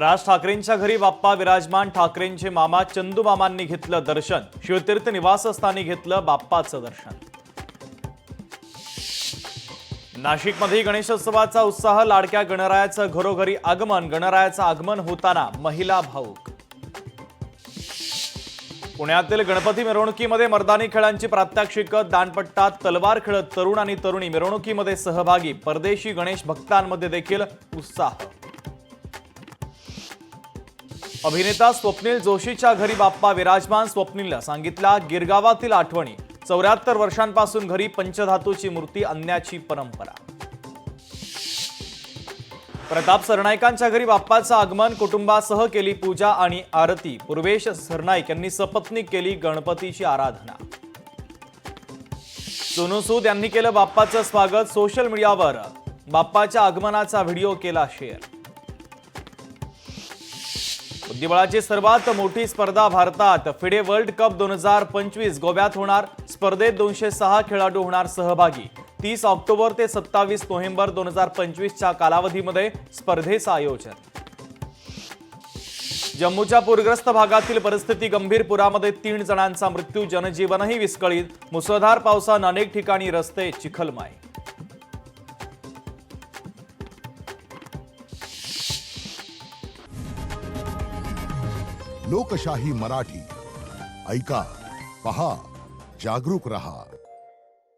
राज ठाकरेंच्या घरी बाप्पा विराजमान. ठाकरेंचे मामा चंदू मामांनी घेतलं दर्शन. शिवतीर्थ निवासस्थानी घेतलं बाप्पाचं दर्शन. नाशिकमध्ये गणेशोत्सवाचा उत्साह. लाडक्या गणरायाचं घरोघरी आगमन. गणरायाचं आगमन होताना महिला भाऊक. पुण्यातील गणपती मिरवणुकीमध्ये मर्दानी खेळांची प्रात्यक्षिकं. दांडपट्टा तलवार खेळत तरुण आणि तरुणी मिरवणुकीमध्ये सहभागी. परदेशी गणेश भक्तांमध्ये देखील उत्साह. अभिनेता स्वप्नील जोशीच्या घरी बाप्पा विराजमान. स्वप्नीलला सांगितला गिरगावातील आठवणी. 74 वर्षांपासून घरी पंचधातूची मूर्ती आणण्याची परंपरा. प्रताप सरनाईकांच्या घरी बाप्पाचं आगमन. कुटुंबासह केली पूजा आणि आरती. पूर्वेश सरनाईक यांनी सपत्नीक केली गणपतीची आराधना. सोनू सूद यांनी केलं बाप्पाचं स्वागत. सोशल मीडियावर बाप्पाच्या आगमनाचा व्हिडिओ केला शेअर. बुद्धिबळाची सर्वात मोठी स्पर्धा भारतात. फिडे वर्ल्ड कप 2025 गोव्यात होणार. स्पर्धेत 206 खेळाडू होणार सहभागी. 30 ऑक्टोबर ते 27 नोव्हेंबर 2025च्या कालावधीमध्ये स्पर्धेचं आयोजन. जम्मूच्या पूरग्रस्त भागातील परिस्थिती गंभीर. पुरामध्ये 3 जणांचा मृत्यू. जनजीवनही विस्कळीत. मुसळधार पावसानं अनेक ठिकाणी रस्ते चिखलमय. लोकशाही मराठी ऐका, पहा, जागरूक रहा.